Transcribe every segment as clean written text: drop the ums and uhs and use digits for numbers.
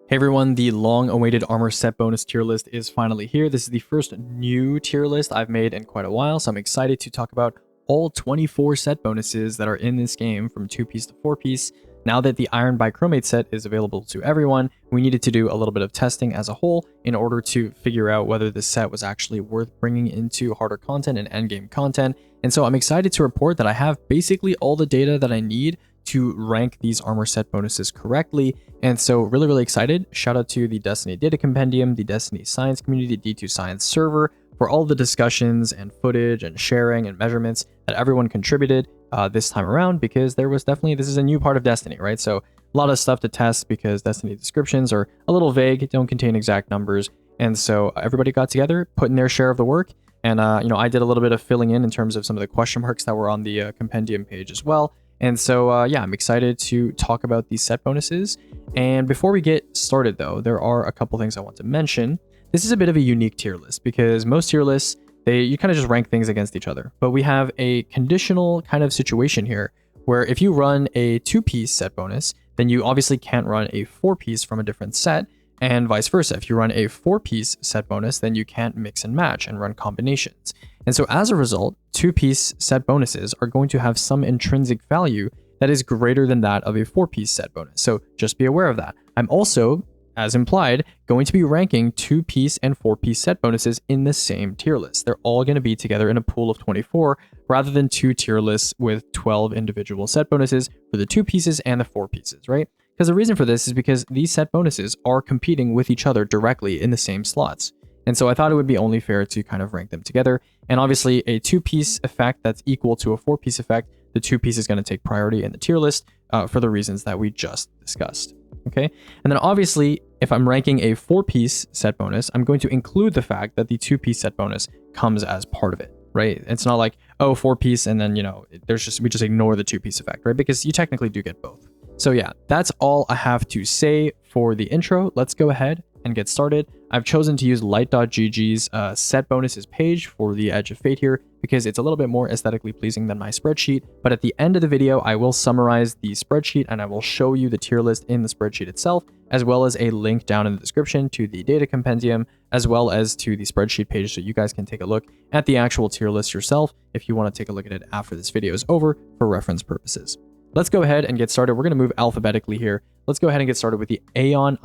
Hey everyone, the long-awaited armor set bonus tier list is finally here. This is the first new tier list I've made in quite a while, so I'm excited to talk about all 24 set bonuses that are in this game from 2-piece to 4-piece. Now that the AION Bichromate set is available to everyone, we needed to do a little bit of testing as a whole in order to figure out whether this set was actually worth bringing into harder content and endgame content. And so I'm excited to report that I have basically all the data that I need to rank these armor set bonuses correctly. And so really excited. Shout out to the Destiny Data Compendium, the Destiny Science Community, D2 Science server for all the discussions and footage and sharing and measurements that everyone contributed this time around, because this is a new part of Destiny, right? So a lot of stuff to test because Destiny descriptions are a little vague, don't contain exact numbers. And so everybody got together, put in their share of the work. And, I did a little bit of filling in terms of some of the question marks that were on the compendium page as well. And so, I'm excited to talk about these set bonuses. And before we get started, though, there are a couple things I want to mention. This is a bit of a unique tier list because most tier lists, you kind of just rank things against each other. But we have a conditional kind of situation here where if you run a 2-piece set bonus, then you obviously can't run a 4-piece from a different set. And vice versa. If you run a 4-piece set bonus, then you can't mix and match and run combinations. And so as a result, 2-piece set bonuses are going to have some intrinsic value that is greater than that of a 4-piece set bonus. So just be aware of that. I'm also, as implied, going to be ranking 2-piece and 4-piece set bonuses in the same tier list. They're all going to be together in a pool of 24 rather than 2 tier lists with 12 individual set bonuses for the 2 pieces and the 4 pieces, right? Because the reason for this is because these set bonuses are competing with each other directly in the same slots. And so I thought it would be only fair to kind of rank them together. And obviously a 2-piece effect that's equal to a 4-piece effect, the 2-piece is going to take priority in the tier list for the reasons that we just discussed. Okay. And then obviously, if I'm ranking a 4-piece set bonus, I'm going to include the fact that the 2-piece set bonus comes as part of it, right? It's not like, oh, 4-piece and then, we just ignore the 2-piece effect, right? Because you technically do get both. So yeah, that's all I have to say for the intro. Let's go ahead and get started. I've chosen to use light.gg's set bonuses page for the Edge of Fate here because it's a little bit more aesthetically pleasing than my spreadsheet. But at the end of the video, I will summarize the spreadsheet and I will show you the tier list in the spreadsheet itself, as well as a link down in the description to the data compendium, as well as to the spreadsheet page so you guys can take a look at the actual tier list yourself if you want to take a look at it after this video is over for reference purposes. Let's go ahead and get started. We're going to move alphabetically here. Let's go ahead and get started with the AION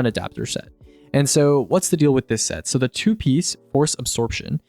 Adapter set. And so what's the deal with this set? So the 2-piece force absorption,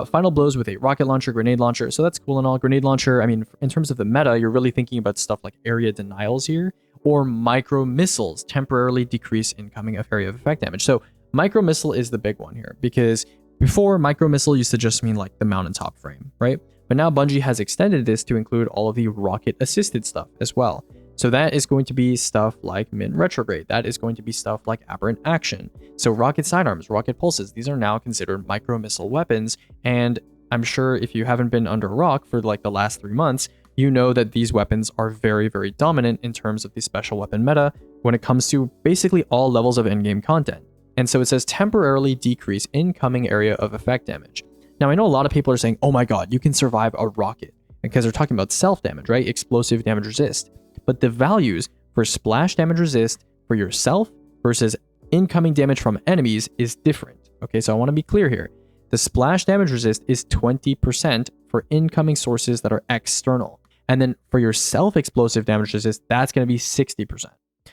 final blows with a rocket launcher, grenade launcher. So that's cool and all. Grenade launcher, I mean, in terms of the meta, you're really thinking about stuff like area denials here, or micro missiles temporarily decrease incoming area of effect damage. So micro missile is the big one here because before micro missile used to just mean like the mountaintop frame, right? But now Bungie has extended this to include all of the rocket-assisted stuff as well. So that is going to be stuff like Mint Retrograde. That is going to be stuff like Aberrant Action. So rocket sidearms, rocket pulses, these are now considered micro-missile weapons. And I'm sure if you haven't been under a rock for like the last 3 months, you know that these weapons are very dominant in terms of the special weapon meta when it comes to basically all levels of in-game content. And so it says temporarily decrease incoming area of effect damage. Now, I know a lot of people are saying, oh my god, you can survive a rocket, because they're talking about self-damage, right? Explosive damage resist. But the values for splash damage resist for yourself versus incoming damage from enemies is different. Okay, so I want to be clear here. The splash damage resist is 20% for incoming sources that are external. And then for your self-explosive damage resist, that's going to be 60%.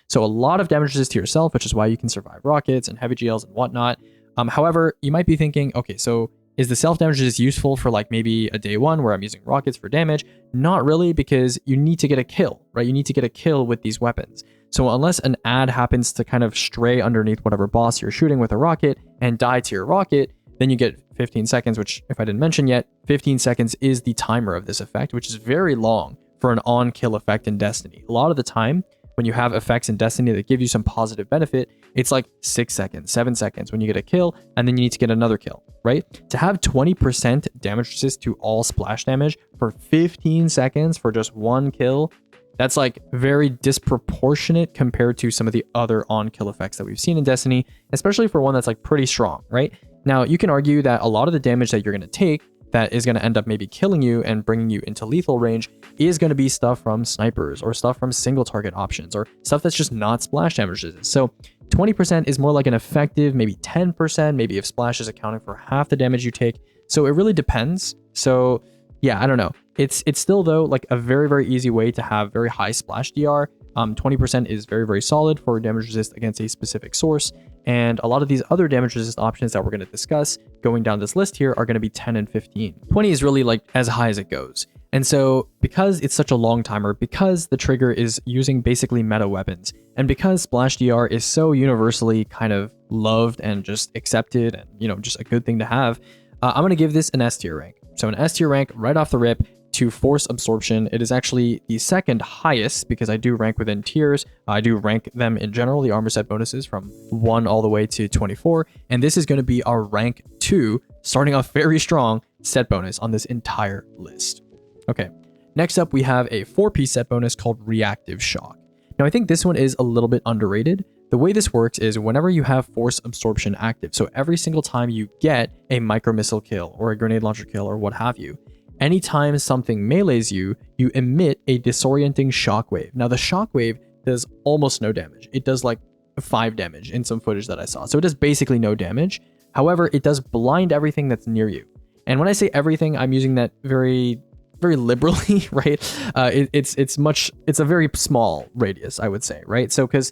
So a lot of damage resist to yourself, which is why you can survive rockets and heavy GLs and whatnot. However, you might be thinking, okay, so is the self-damage resist useful for like maybe a day 1 where I'm using rockets for damage? Not really, because you need to get a kill, right? You need to get a kill with these weapons. So unless an ad happens to kind of stray underneath whatever boss you're shooting with a rocket and die to your rocket, then you get 15 seconds, which if I didn't mention yet, 15 seconds is the timer of this effect, which is very long for an on-kill effect in Destiny. A lot of the time, when you have effects in Destiny that give you some positive benefit, it's like 6 seconds, 7 seconds when you get a kill, and then you need to get another kill, right? To have 20% damage resist to all splash damage for 15 seconds for just 1 kill, that's like very disproportionate compared to some of the other on-kill effects that we've seen in Destiny, especially for one that's like pretty strong, right? Now, you can argue that a lot of the damage that you're going to take that is going to end up maybe killing you and bringing you into lethal range is going to be stuff from snipers or stuff from single target options or stuff that's just not splash damage resistant. So 20% is more like an effective, maybe 10%, maybe if splash is accounting for half the damage you take. So it really depends. So yeah, I don't know. It's still though like a very, very easy way to have very high splash DR. 20% is very, very solid for damage resist against a specific source. And a lot of these other damage resist options that we're going to discuss going down this list here are going to be 10 and 15. 20 is really like as high as it goes. And so because it's such a long timer, because the trigger is using basically meta weapons, and because splash DR is so universally kind of loved and just accepted and, you know, just a good thing to have, I'm going to give this an S tier rank. So an S tier rank right off the rip to force absorption. It is actually the second highest because I do rank within tiers. I do rank them in general, the armor set bonuses from 1 all the way to 24. And this is going to be our rank 2, starting off very strong set bonus on this entire list. Okay, next up we have a 4-piece set bonus called Reactive Shock. Now I think this one is a little bit underrated. The way this works is whenever you have force absorption active, so every single time you get a micro missile kill or a grenade launcher kill or what have you, anytime something melees you, you emit a disorienting shockwave. Now the shockwave does almost no damage. It does like 5 damage in some footage that I saw. So it does basically no damage. However, it does blind everything that's near you. And when I say everything, I'm using that very liberally, right? It's a very small radius, I would say, right? So because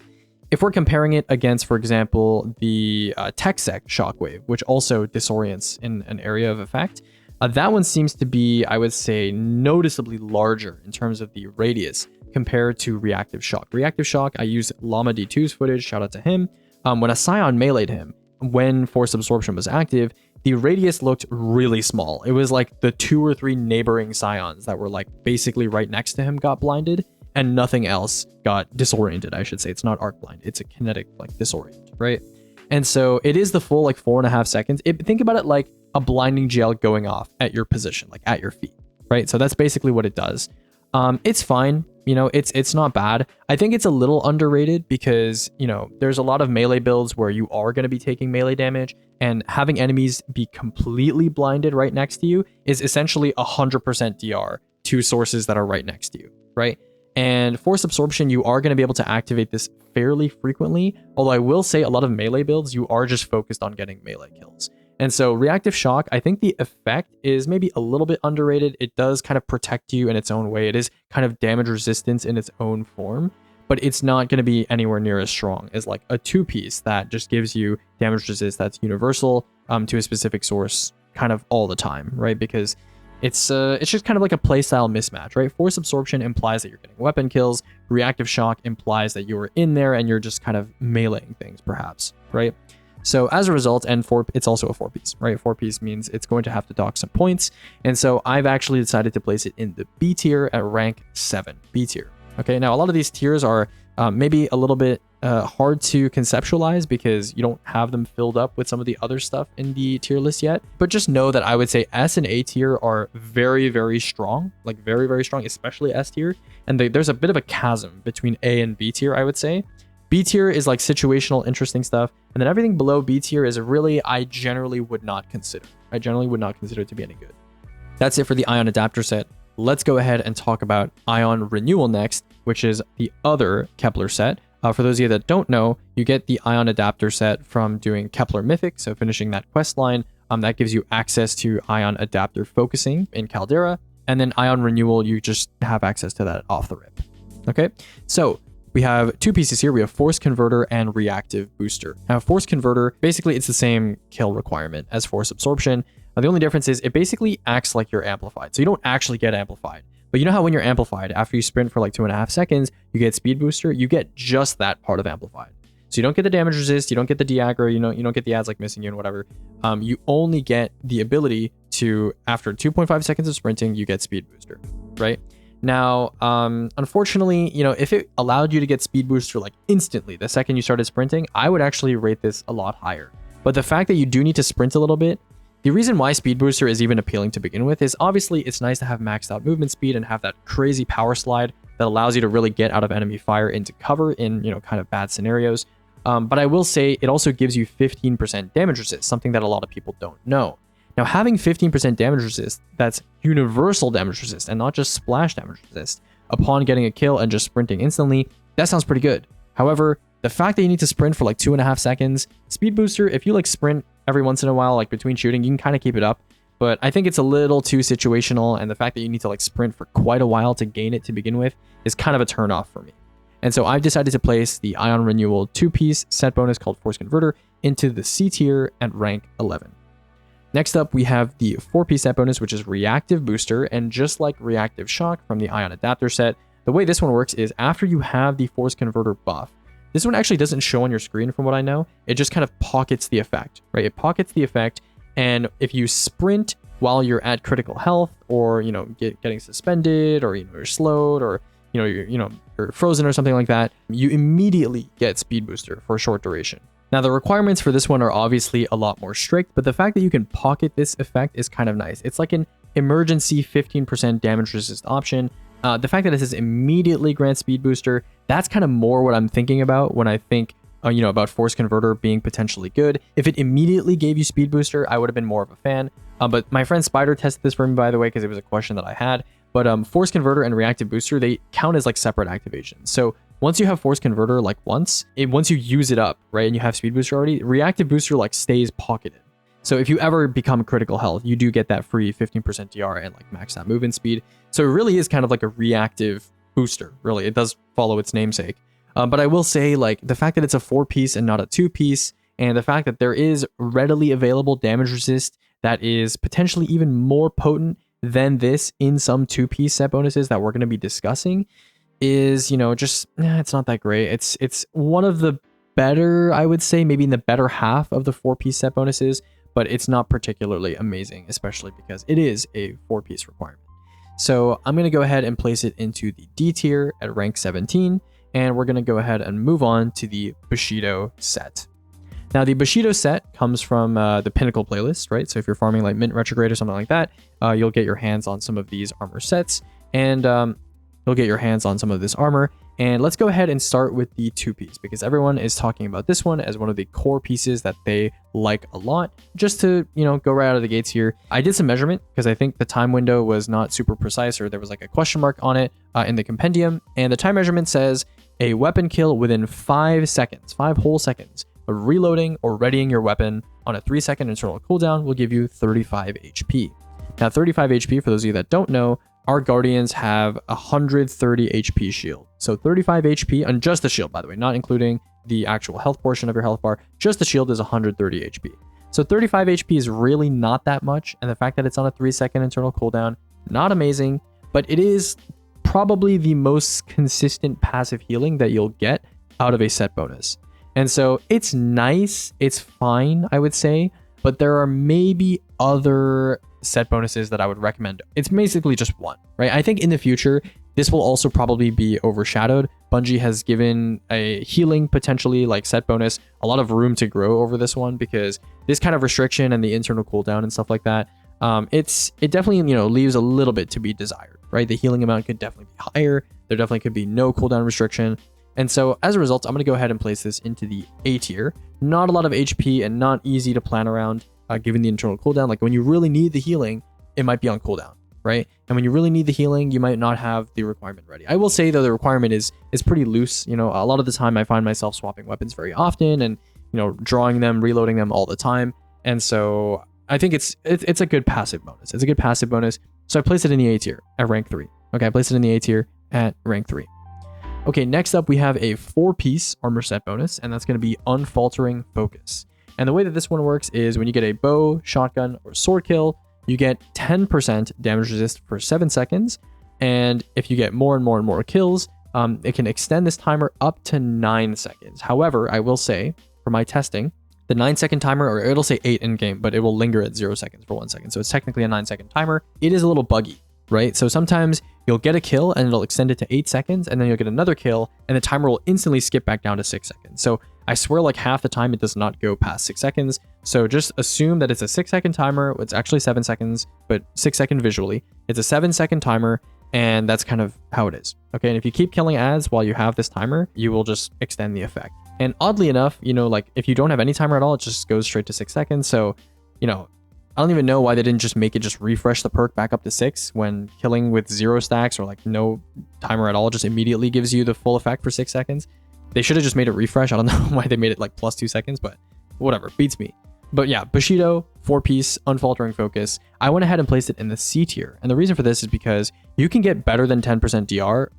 if we're comparing it against, for example, the Techsec shockwave, which also disorients in an area of effect, that one seems to be, I would say, noticeably larger in terms of the radius compared to Reactive Shock. Reactive Shock, I used Llama D2's footage, shout out to him. When a Scion meleeed him, when force absorption was active, the radius looked really small. It was like the 2 or 3 neighboring Scions that were like basically right next to him got blinded, and nothing else got disoriented, I should say. It's not arc blind, it's a kinetic like disorient, right? And so it is the full like 4.5 seconds. Think about it like a blinding gel going off at your position, like at your feet, right? So that's basically what it does. It's fine, you know, it's not bad. I think it's a little underrated because, you know, there's a lot of melee builds where you are going to be taking melee damage, and having enemies be completely blinded right next to you is essentially 100% DR to sources that are right next to you, right? And force absorption, you are going to be able to activate this fairly frequently, although I will say a lot of melee builds, you are just focused on getting melee kills. And so Reactive Shock, I think the effect is maybe a little bit underrated. It does kind of protect you in its own way. It is kind of damage resistance in its own form, but it's not going to be anywhere near as strong as like a 2-piece that just gives you damage resist that's universal to a specific source kind of all the time, right? Because it's just kind of like a playstyle mismatch, right? Force absorption implies that you're getting weapon kills. Reactive Shock implies that you're in there and you're just kind of meleeing things, perhaps, right? So as a result, and it's also a 4-piece, right? 4-piece means it's going to have to dock some points. And so I've actually decided to place it in the B tier at rank 7, B tier. Okay, now a lot of these tiers are maybe a little bit hard to conceptualize because you don't have them filled up with some of the other stuff in the tier list yet. But just know that I would say S and A tier are very, very strong, like very, very strong, especially S tier. And there's a bit of a chasm between A and B tier, I would say. B tier is like situational, interesting stuff. And then everything below B tier is really, I generally would not consider. I generally would not consider it to be any good. That's it for the AION Adapter set. Let's go ahead and talk about AION Renewal next, which is the other Kepler set. For those of you that don't know, you get the AION Adapter set from doing Kepler Mythic, so finishing that quest line. That gives you access to AION Adapter focusing in Caldera. And then AION Renewal, you just have access to that off the rip. Okay, so we have 2 pieces here. We have Force Converter and Reactive Booster. Now, Force Converter, basically it's the same kill requirement as Force Absorption. The only difference is it basically acts like you're amplified. So you don't actually get amplified. But you know how when you're amplified, after you sprint for like 2.5 seconds, you get Speed Booster, you get just that part of amplified. So you don't get the damage resist, you don't get the de-aggro, you don't get the ads like missing you and whatever. You only get the ability to, after 2.5 seconds of sprinting, you get Speed Booster, right? Now, unfortunately, if it allowed you to get Speed Booster like instantly the second you started sprinting, I would actually rate this a lot higher. But the fact that you do need to sprint a little bit, the reason why Speed Booster is even appealing to begin with is obviously it's nice to have maxed out movement speed and have that crazy power slide that allows you to really get out of enemy fire into cover in, kind of bad scenarios. But I will say it also gives you 15% damage resist, something that a lot of people don't know. Now, having 15% damage resist, that's universal damage resist and not just splash damage resist, upon getting a kill and just sprinting instantly, that sounds pretty good. However, the fact that you need to sprint for like 2.5 seconds, speed booster, if you like sprint every once in a while, like between shooting, you can kind of keep it up. But I think it's a little too situational, and the fact that you need to like sprint for quite a while to gain it to begin with is kind of a turn off for me. And so I've decided to place the AION Renewal 2-piece set bonus called Force Converter into the C tier at rank 11. Next up, we have the 4-piece set bonus, which is Reactive Booster, and just like Reactive Shock from the AION Adapter set, the way this one works is after you have the Force Converter buff, this one actually doesn't show on your screen from what I know, it just kind of pockets the effect, right? It pockets the effect, and if you sprint while you're at critical health, or, getting suspended, or, you're slowed, or, you're frozen or something like that, you immediately get Speed Booster for a short duration. Now, the requirements for this one are obviously a lot more strict, but the fact that you can pocket this effect is kind of nice. It's like an emergency 15% damage resist option. The fact that it says immediately grant Speed Booster, that's kind of more what I'm thinking about when I think, about Force Converter being potentially good. If it immediately gave you Speed Booster, I would have been more of a fan. But my friend Spider tested this for me, by the way, because it was a question that I had. But Force Converter and Reactive Booster, they count as like separate activations. So once you have Force Converter like once you use it up, right, and you have Speed Booster already, Reactive Booster like stays pocketed. So if you ever become critical health, you do get that free 15% DR and like maxed out movement speed. So it really is kind of like a reactive booster, really. It does follow its namesake. But I will say, like, the fact that it's a 4-piece and not a 2-piece, and the fact that there is readily available damage resist that is potentially even more potent than this in some 2-piece set bonuses that we're going to be discussing is, it's not that great. It's one of the better, I would say, maybe in the better half of the 4-piece set bonuses, but it's not particularly amazing, especially because it is a 4-piece requirement. So I'm going to go ahead and place it into the D tier at rank 17, and we're going to go ahead and move on to the Bushido set. Now, the Bushido set comes from the Pinnacle playlist, right? So if you're farming like Mint Retrograde or something like that, you'll get your hands on some of these armor sets, and you'll get your hands on some of this armor. And let's go ahead and start with the 2-piece, because everyone is talking about this one as one of the core pieces that they like a lot. Just to, go right out of the gates here, I did some measurement because I think the time window was not super precise, or there was like a question mark on it in the compendium. And the time measurement says a weapon kill within 5 seconds, 5 whole seconds of reloading or readying your weapon on a 3-second internal cooldown will give you 35 HP. Now, 35 HP, for those of you that don't know, our Guardians have 130 HP shield. So 35 HP on just the shield, by the way, not including the actual health portion of your health bar. Just the shield is 130 HP. So 35 HP is really not that much. And the fact that it's on a 3-second internal cooldown, not amazing, but it is probably the most consistent passive healing that you'll get out of a set bonus. And so it's nice. It's fine, I would say, but there are maybe other set bonuses that I would recommend. It's basically just one, right? I think in the future, this will also probably be overshadowed. Bungie has given a healing, potentially like set bonus, a lot of room to grow over this one, because this kind of restriction and the internal cooldown and stuff like that, it definitely, leaves a little bit to be desired, right? The healing amount could definitely be higher. There definitely could be no cooldown restriction. And so as a result, I'm going to go ahead and place this into the A tier. Not a lot of HP and not easy to plan around. Given the internal cooldown, like when you really need the healing, it might be on cooldown, right? And when you really need the healing, you might not have the requirement ready. I will say though, the requirement is pretty loose. A lot of the time I find myself swapping weapons very often and, drawing them, reloading them all the time. And so I think it's a good passive bonus. It's a good passive bonus. So I place it in the A tier at rank 3. Okay, I place it in the A tier at rank 3. Okay, next up we have a 4-piece armor set bonus, and that's going to be Unfaltering Focus. And the way that this one works is when you get a bow, shotgun, or sword kill, you get 10% damage resist for 7 seconds. And if you get more and more and more kills, it can extend this timer up to 9 seconds. However, I will say, for my testing, the 9-second timer, or it'll say 8 in game, but it will linger at 0 seconds for 1 second. So it's technically a 9-second timer. It is a little buggy, right? So sometimes you'll get a kill and it'll extend it to 8 seconds, and then you'll get another kill and the timer will instantly skip back down to 6 seconds. So I swear like half the time it does not go past 6 seconds. So just assume that it's a 6-second timer. It's actually 7 seconds, but 6-second visually. It's a 7-second timer, and that's kind of how it is. Okay, and if you keep killing ads while you have this timer, you will just extend the effect. And oddly enough, like if you don't have any timer at all, it just goes straight to 6 seconds. So, I don't even know why they didn't just make it just refresh the perk back up to 6 when killing with 0 stacks or like no timer at all just immediately gives you the full effect for 6 seconds. They should have just made it refresh. I don't know why they made it like plus 2 seconds, but whatever, beats me. But yeah, Bushido, 4-piece, unfaltering focus. I went ahead and placed it in the C tier. And the reason for this is because you can get better than 10% DR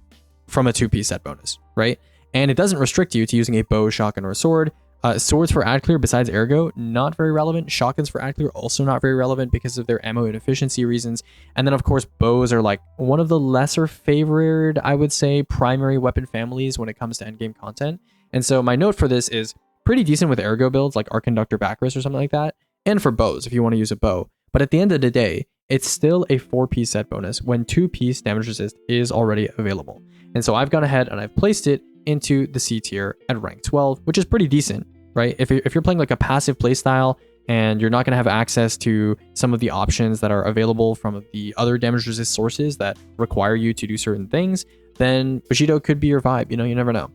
from a 2-piece set bonus, right? And it doesn't restrict you to using a bow, shotgun, or a sword. Swords for ad clear besides ergo, not very relevant. Shotguns for ad clear, also not very relevant because of their ammo inefficiency reasons. And then of course, bows are like one of the lesser favored, I would say, primary weapon families when it comes to endgame content. And so my note for this is pretty decent with ergo builds like Arc Conductor Bacchus or something like that. And for bows, if you want to use a bow. But at the end of the day, it's still a 4-piece set bonus when 2-piece damage resist is already available. And so I've gone ahead and I've placed it into the C tier at rank 12, which is pretty decent, right? If you're playing like a passive playstyle and you're not going to have access to some of the options that are available from the other damage resist sources that require you to do certain things, then Bushido could be your vibe. You know, you never know.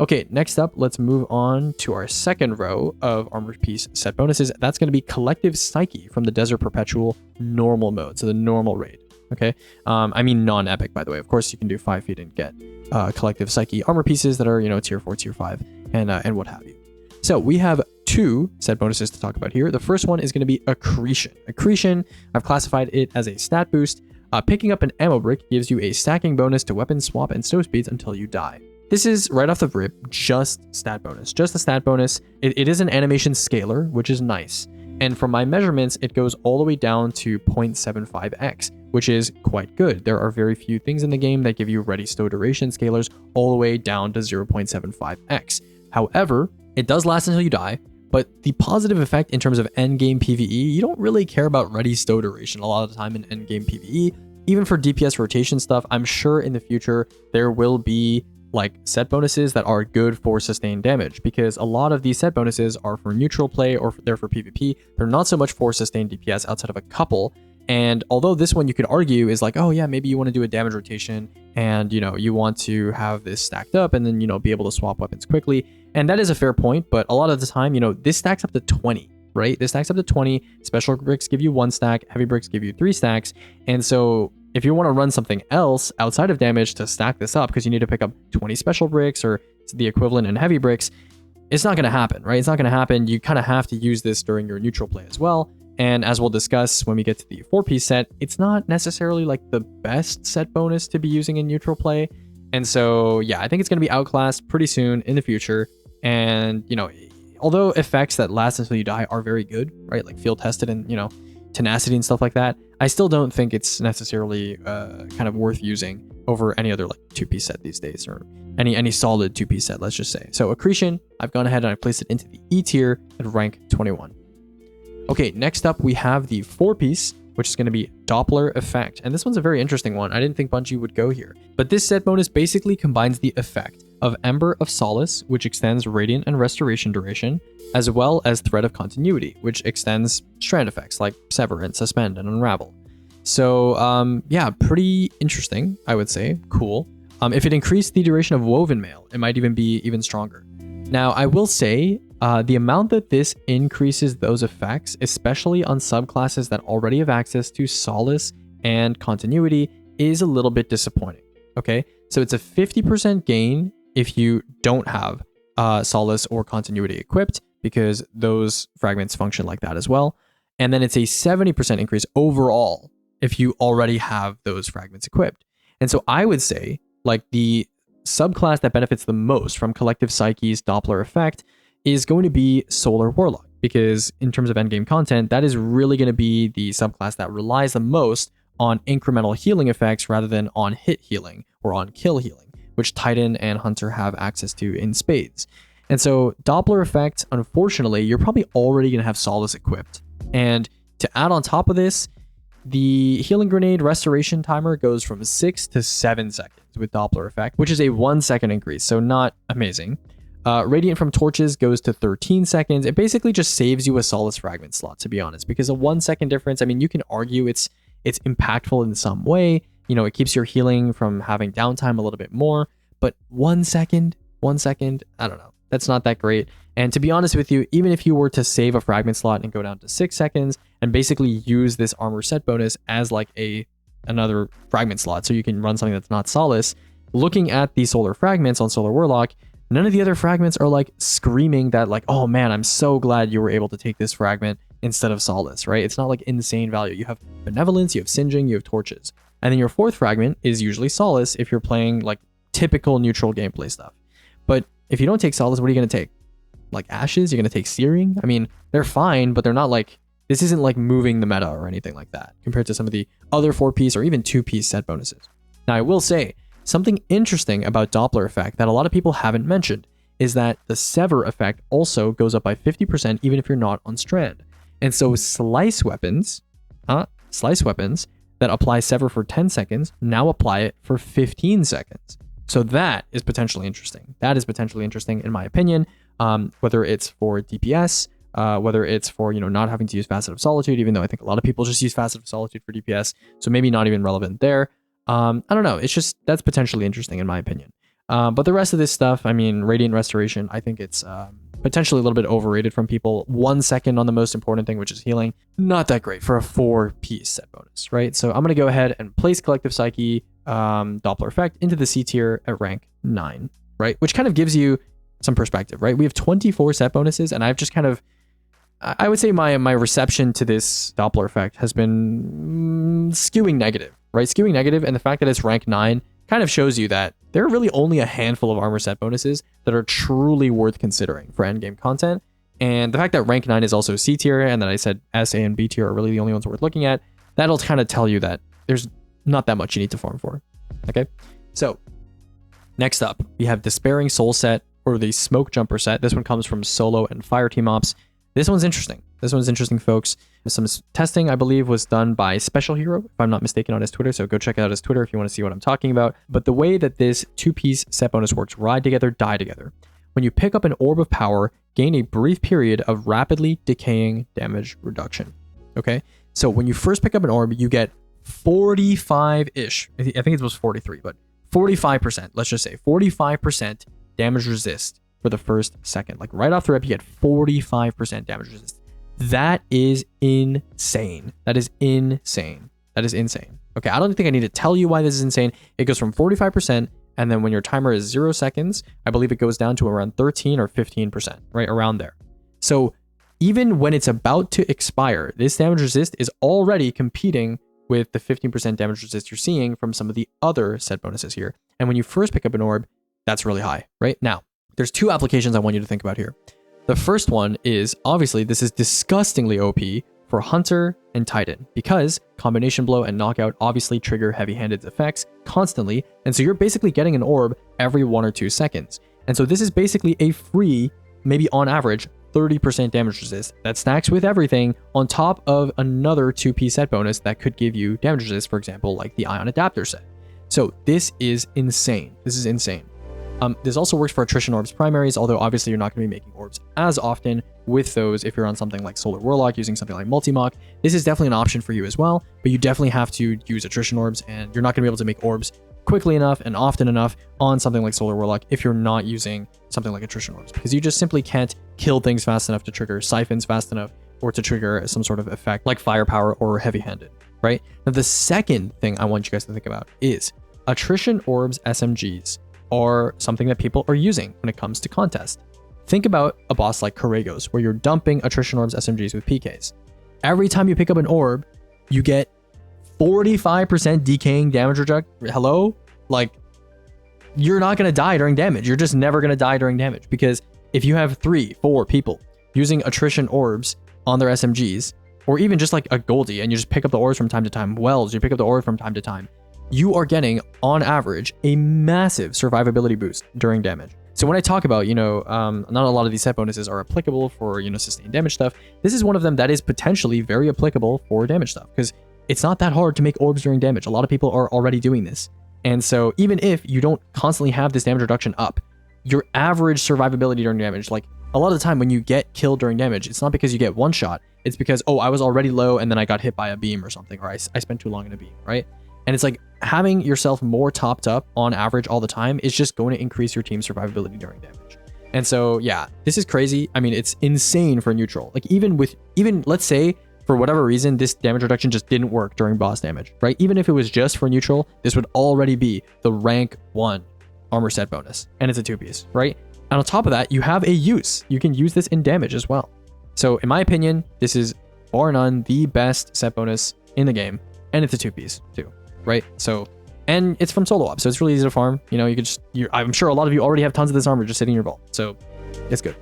Okay, next up, let's move on to our second row of armor piece set bonuses. That's going to be Collective Psyche from the Desert Perpetual normal mode, so the normal raid. Okay, I mean non-epic, by the way. Of course, you can do 5 feet and get Collective Psyche armor pieces that are, you know, tier 4, tier 5, and what have you. So we have 2 set bonuses to talk about here. The first one is going to be Accretion. Accretion, I've classified it as a stat boost. Picking up an ammo brick gives you a stacking bonus to weapon swap and snow speeds until you die. This is right off the rip, just stat bonus, just a stat bonus. It is an animation scaler, which is nice. And from my measurements, it goes all the way down to 0.75x, which is quite good. There are very few things in the game that give you ready stow duration scalars all the way down to 0.75x. However, it does last until you die, but the positive effect in terms of endgame PvE, you don't really care about ready stow duration a lot of the time in endgame PvE. Even for DPS rotation stuff, I'm sure in the future there will be like set bonuses that are good for sustained damage, because a lot of these set bonuses are for neutral play or they're for PvP. They're not so much for sustained DPS outside of a couple. And although this one you could argue is like, oh yeah, maybe you want to do a damage rotation and, you know, you want to have this stacked up and then, you know, be able to swap weapons quickly. And that is a fair point, but a lot of the time, you know, this stacks up to 20, right? This stacks up to 20. Special bricks give you 1 stack, heavy bricks give you 3 stacks. And so if you want to run something else outside of damage to stack this up, because you need to pick up 20 special bricks or the equivalent in heavy bricks, it's not going to happen, right? It's not going to happen. You kind of have to use this during your neutral play as well. And as we'll discuss when we get to the 4-piece set, it's not necessarily like the best set bonus to be using in neutral play. And so, yeah, I think it's going to be outclassed pretty soon in the future. And, you know, although effects that last until you die are very good, right? Like field tested and, you know, tenacity and stuff like that, I still don't think it's necessarily kind of worth using over any other like 2-piece set these days, or any solid 2-piece set, let's just say. So Accretion, I've gone ahead and I placed it into the E tier at rank 21. Okay, next up we have the 4-piece, which is going to be Doppler Effect. And this one's a very interesting one. I didn't think Bungie would go here. But this set bonus basically combines the effect of Ember of Solace, which extends Radiant and Restoration duration, as well as Thread of Continuity, which extends strand effects like Sever and Suspend and Unravel. So yeah, pretty interesting, I would say. Cool. If it increased the duration of Woven Mail, it might even be even stronger. Now, I will say the amount that this increases those effects, especially on subclasses that already have access to Solace and Continuity, is a little bit disappointing. Okay, so it's a 50% gain if you don't have Solace or Continuity equipped, because those fragments function like that as well. And then it's a 70% increase overall if you already have those fragments equipped. And so I would say, like, the subclass that benefits the most from Collective Psyche's Doppler effect is going to be Solar Warlock, because in terms of endgame content, that is really going to be the subclass that relies the most on incremental healing effects rather than on hit healing or on kill healing, which Titan and Hunter have access to in spades. And so Doppler effect, unfortunately, you're probably already going to have Solace equipped. And to add on top of this, the healing grenade restoration timer goes from 6 to 7 seconds with Doppler effect, which is a 1 second increase, so not amazing. Radiant from torches goes to 13 seconds. It basically just saves you a Solace fragment slot, to be honest, because a 1 second difference, I mean, you can argue it's impactful in some way. You know, it keeps your healing from having downtime a little bit more, but 1 second, I don't know. That's not that great. And to be honest with you, even if you were to save a fragment slot and go down to 6 seconds and basically use this armor set bonus as like another fragment slot, so you can run something that's not Solace, looking at the solar fragments on Solar Warlock, none of the other fragments are like screaming that like, oh man, I'm so glad you were able to take this fragment instead of Solace, right? It's not like insane value. You have Benevolence, you have Singeing, you have Torches. And then your 4th fragment is usually Solace if you're playing like typical neutral gameplay stuff. But if you don't take Solace, what are you going to take? Like Ashes? You're going to take Searing? I mean, they're fine, but they're not like, this isn't like moving the meta or anything like that compared to some of the other 4-piece or even 2-piece set bonuses. Now, I will say, something interesting about Doppler effect that a lot of people haven't mentioned is that the Sever effect also goes up by 50% even if you're not on Strand. And so slice weapons that apply Sever for 10 seconds now apply it for 15 seconds. So that is potentially interesting. That is potentially interesting in my opinion, whether it's for DPS, whether it's for, not having to use Facet of Solitude, even though I think a lot of people just use Facet of Solitude for DPS, so maybe not even relevant there. I don't know. It's just, that's potentially interesting in my opinion. But the rest of this stuff, I mean, Radiant Restoration, I think it's potentially a little bit overrated from people. 1 second on the most important thing, which is healing. Not that great for a 4-piece set bonus, right? So I'm going to go ahead and place Collective Psyche Doppler effect into the C tier at rank 9, right? Which kind of gives you some perspective, right? We have 24 set bonuses, and I've just kind of, I would say my reception to this Doppler effect has been skewing negative, right? Skewing negative, and the fact that it's rank 9 kind of shows you that there are really only a handful of armor set bonuses that are truly worth considering for endgame content. And the fact that rank 9 is also C tier, and that I said S, A, and B tier are really the only ones worth looking at, that'll kind of tell you that there's not that much you need to farm for. Okay, so next up, we have Despairing Soul set, or the Smoke Jumper set. This one comes from Solo and Fire Team Ops. This one's interesting. This one's interesting, folks. Some testing, I believe, was done by Special Hero, if I'm not mistaken, on his Twitter. So go check out his Twitter if you want to see what I'm talking about. But the way that this 2-piece set bonus works, Ride Together, Die Together. When you pick up an Orb of Power, gain a brief period of rapidly decaying damage reduction. Okay? So when you first pick up an Orb, you get 45-ish. I think it was 43, but 45%. Let's just say 45% damage resist for the first second. Like right off the rip, you get 45% damage resist. That is insane. That is insane. That is insane. Okay, I don't think I need to tell you why this is insane. It goes from 45%, and then when your timer is 0 seconds, I believe it goes down to around 13 or 15%, right around there. So even when it's about to expire, this damage resist is already competing with the 15% damage resist you're seeing from some of the other set bonuses here. And when you first pick up an orb, that's really high, right? Now, there's 2 applications I want you to think about here. The first one is, obviously, this is disgustingly OP for Hunter and Titan, because Combination Blow and Knockout obviously trigger heavy-handed effects constantly, and so you're basically getting an orb every 1 or 2 seconds. And so this is basically a free, maybe on average, 30% damage resist that stacks with everything on top of another 2-piece set bonus that could give you damage resist, for example, like the AION Adapter set. So this is insane. This is insane. This also works for attrition orbs primaries, although obviously you're not going to be making orbs as often with those if you're on something like Solar Warlock using something like Multi-Mock. This is definitely an option for you as well, but you definitely have to use attrition orbs, and you're not going to be able to make orbs quickly enough and often enough on something like Solar Warlock if you're not using something like attrition orbs, because you just simply can't kill things fast enough to trigger siphons fast enough or to trigger some sort of effect like firepower or heavy-handed, right? Now, the second thing I want you guys to think about is attrition orbs SMGs are something that people are using when it comes to contest. Think about a boss like Corregos, where you're dumping attrition orbs SMGs with PKs. Every time you pick up an orb, you get 45% decaying damage reduction. Hello? Like, you're not going to die during damage. You're just never going to die during damage, because if you have 3, 4 people using attrition orbs on their SMGs, or even just like a Goldie, and you just pick up the orbs from time to time, Wells, you pick up the orbs from time to time, you are getting, on average, a massive survivability boost during damage. So when I talk about, not a lot of these set bonuses are applicable for, sustained damage stuff, this is one of them that is potentially very applicable for damage stuff, because it's not that hard to make orbs during damage. A lot of people are already doing this. And so even if you don't constantly have this damage reduction up, your average survivability during damage, like a lot of the time when you get killed during damage, it's not because you get one shot, it's because, oh, I was already low and then I got hit by a beam or something, or I spent too long in a beam, right? And it's like having yourself more topped up on average all the time is just going to increase your team's survivability during damage. And so, yeah, this is crazy. I mean, it's insane for neutral. Like even let's say for whatever reason, this damage reduction just didn't work during boss damage, right? Even if it was just for neutral, this would already be the rank 1 armor set bonus. And it's a 2-piece, right? And on top of that, you have a use. You can use this in damage as well. So in my opinion, this is bar none the best set bonus in the game. And it's a 2-piece too, right? So, and it's from solo op, so it's really easy to farm. You know, you could just, I'm sure a lot of you already have tons of this armor just sitting in your vault. So it's good.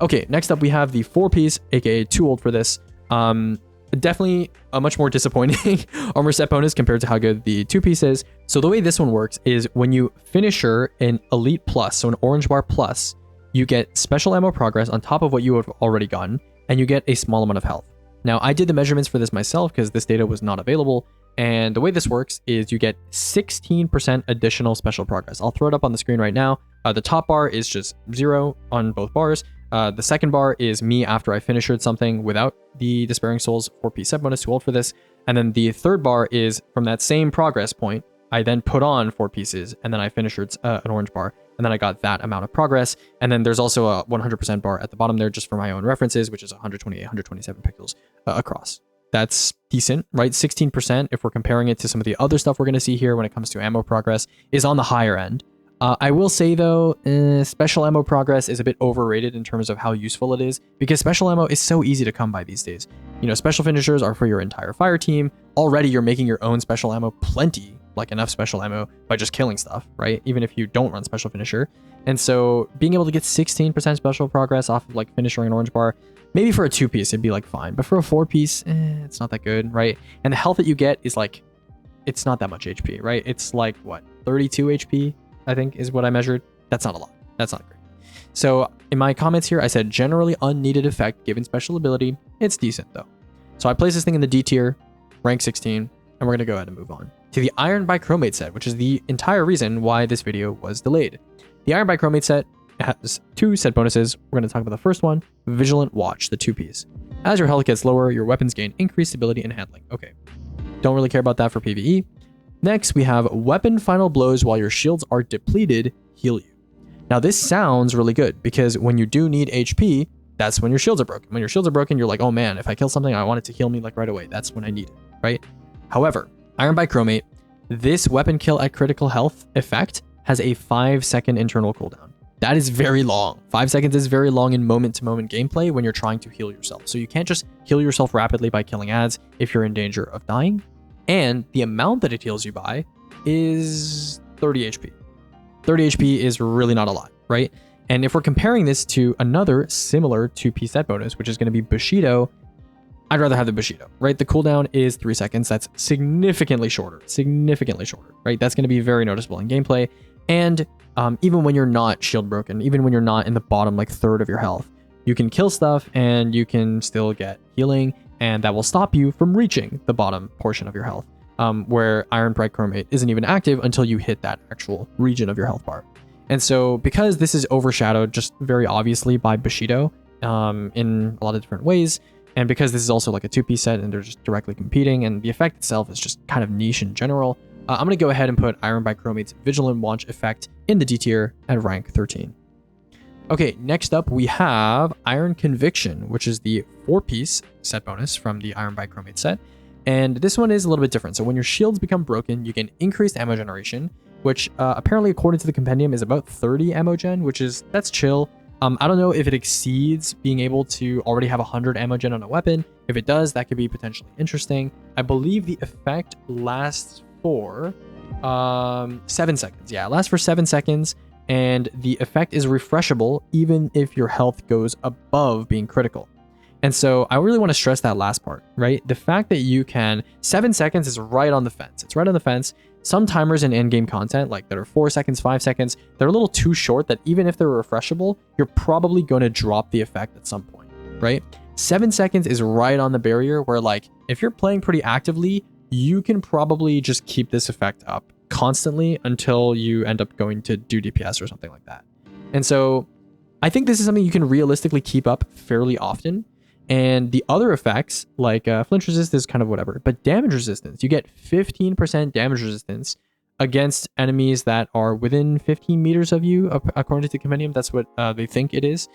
Okay, next up we have the 4-piece, aka too old for this. Definitely a much more disappointing armor set bonus compared to how good the 2-piece is. So the way this one works is when you finisher an elite plus, so an orange bar plus, you get special ammo progress on top of what you have already gotten, and you get a small amount of health. Now I did the measurements for this myself because this data was not available, and the way this works is you get 16% additional special progress. I'll throw it up on the screen right now. The top bar is just 0 on both bars. The second bar is me after I finished something without the Despairing Souls 4-piece set bonus, too old for this. And then the third bar is from that same progress point, I then put on 4 pieces, and then I finished an orange bar, and then I got that amount of progress. And then there's also a 100% bar at the bottom there, just for my own references, which is 128, 127 pixels across. That's decent, right? 16%, if we're comparing it to some of the other stuff we're going to see here when it comes to ammo progress, is on the higher end. I will say though, special ammo progress is a bit overrated in terms of how useful it is, because special ammo is so easy to come by these days. You know, special finishers are for your entire fire team. Already you're making your own special ammo plenty, like enough special ammo by just killing stuff, right? Even if you don't run special finisher. And so being able to get 16% special progress off of like finishing an orange bar, maybe for a 2-piece it'd be like fine, but for a 4-piece, it's not that good, right? And the health that you get is like, it's not that much HP, right? It's like what, 32 HP? I think is what I measured. That's not a lot. That's not great. So in my comments here, I said generally unneeded effect given special ability. It's decent though. So I placed this thing in the D tier, rank 16, and we're going to go ahead and move on to the AION Bichromate set, which is the entire reason why this video was delayed. The AION Bichromate set has 2 set bonuses. We're going to talk about the first one, Vigilant Watch, the 2-piece. As your health gets lower, your weapons gain increased stability and handling. Okay. Don't really care about that for PvE. Next, we have Weapon Final Blows while your shields are depleted, heal you. Now, this sounds really good because when you do need HP, that's when your shields are broken. When your shields are broken, you're like, oh man, if I kill something, I want it to heal me like right away. That's when I need it, right? However, AION Bichromate, this weapon kill at critical health effect has a 5-second internal cooldown. That is very long. 5 seconds is very long in moment-to-moment gameplay when you're trying to heal yourself. So you can't just heal yourself rapidly by killing ads if you're in danger of dying. And the amount that it heals you by is 30 HP. 30 HP is really not a lot, right? And if we're comparing this to another similar 2-piece set bonus, which is going to be Bushido, I'd rather have the Bushido, right? The cooldown is 3 seconds. That's significantly shorter, right? That's going to be very noticeable in gameplay. And even when you're not shield broken, even when you're not in the bottom like third of your health, you can kill stuff and you can still get healing, and that will stop you from reaching the bottom portion of your health, where AION Bichromate isn't even active until you hit that actual region of your health bar. And so because this is overshadowed just very obviously by Bushido in a lot of different ways, and because this is also like a 2-piece set and they're just directly competing, and the effect itself is just kind of niche in general, I'm going to go ahead and put AION Bichromate's Vigilant Watch effect in the D tier at rank 13. Okay, next up we have AION Conviction, which is the 4-piece set bonus from the AION Bichromate set. And this one is a little bit different. So when your shields become broken, you get increased ammo generation, which apparently according to the compendium is about 30 ammo gen, that's chill. I don't know if it exceeds being able to already have 100 ammo gen on a weapon. If it does, that could be potentially interesting. I believe the effect lasts for 7 seconds. Yeah, it lasts for 7 seconds. And the effect is refreshable even if your health goes above being critical. And so I really want to stress that last part, right? The fact that you can, 7 seconds is right on the fence. It's right on the fence. Some timers in endgame content, like that are 4 seconds, 5 seconds, they're a little too short that even if they're refreshable, you're probably going to drop the effect at some point, right? 7 seconds is right on the barrier where like, if you're playing pretty actively, you can probably just keep this effect up constantly until you end up going to do DPS or something like that. And so I think this is something you can realistically keep up fairly often. And the other effects like flinch resistance, kind of whatever, but damage resistance, you get 15% damage resistance against enemies that are within 15 meters of you, according to the compendium. That's what they think it is.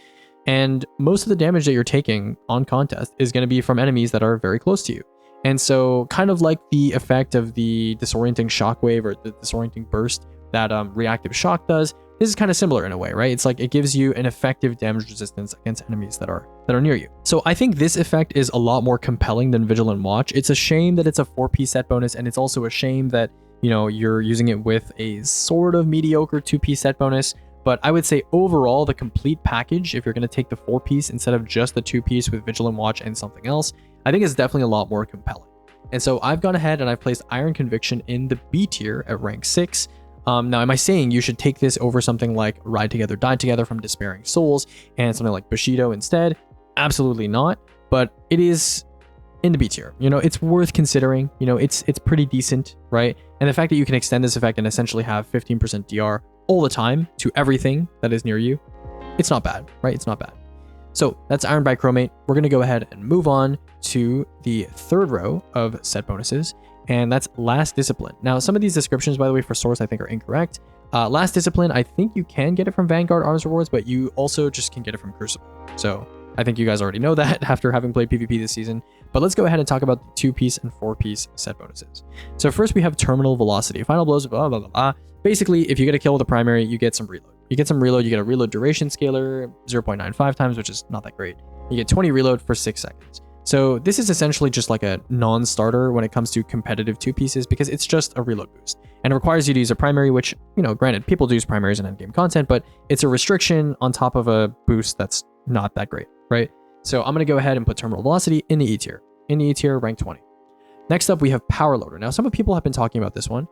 And most of the damage that you're taking on contest is going to be from enemies that are very close to you. And so kind of like the effect of the disorienting shockwave or the disorienting burst that reactive shock does, this is kind of similar in a way, right? It's like it gives you an effective damage resistance against enemies that are near you. So I think this effect is a lot more compelling than Vigilant Watch. It's a shame that it's a 4-piece set bonus, and it's also a shame that, you know, you're using it with a sort of mediocre 2-piece set bonus. But I would say overall, the complete package, if you're going to take the 4-piece instead of just the 2-piece with Vigilant Watch and something else, I think it's definitely a lot more compelling. And so I've gone ahead and I've placed Iron Conviction in the B tier at rank 6. Now, am I saying you should take this over something like Ride Together, Die Together from Despairing Souls and something like Bushido instead? Absolutely not. But it is in the B tier. You know, it's worth considering. You know, it's pretty decent, right? And the fact that you can extend this effect and essentially have 15% DR all the time to everything that is near you, it's not bad, right? It's not bad. So that's Iron Bichromate. We're going to go ahead and move on to the third row of set bonuses, and that's Last Discipline. Now, some of these descriptions, by the way, for source, I think are incorrect. Last Discipline, I think you can get it from Vanguard Arms Rewards, but you also just can get it from Crucible. So I think you guys already know that after having played PvP this season. But let's go ahead and talk about the 2-piece and 4-piece set bonuses. So first we have Terminal Velocity. Final blows, blah, blah, blah, blah. Basically, if you get a kill with a primary, you get some reload. You get a reload duration scaler, 0.95 times, which is not that great. You get 20 reload for 6 seconds. So this is essentially just like a non-starter when it comes to competitive 2-pieces because it's just a reload boost. And it requires you to use a primary, which, you know, granted, people do use primaries in endgame content, but it's a restriction on top of a boost that's not that great, right? So I'm going to go ahead and put Terminal Velocity in the E tier. In the E tier, rank 20. Next up, we have Power Loader. Now, some people have been talking about this one.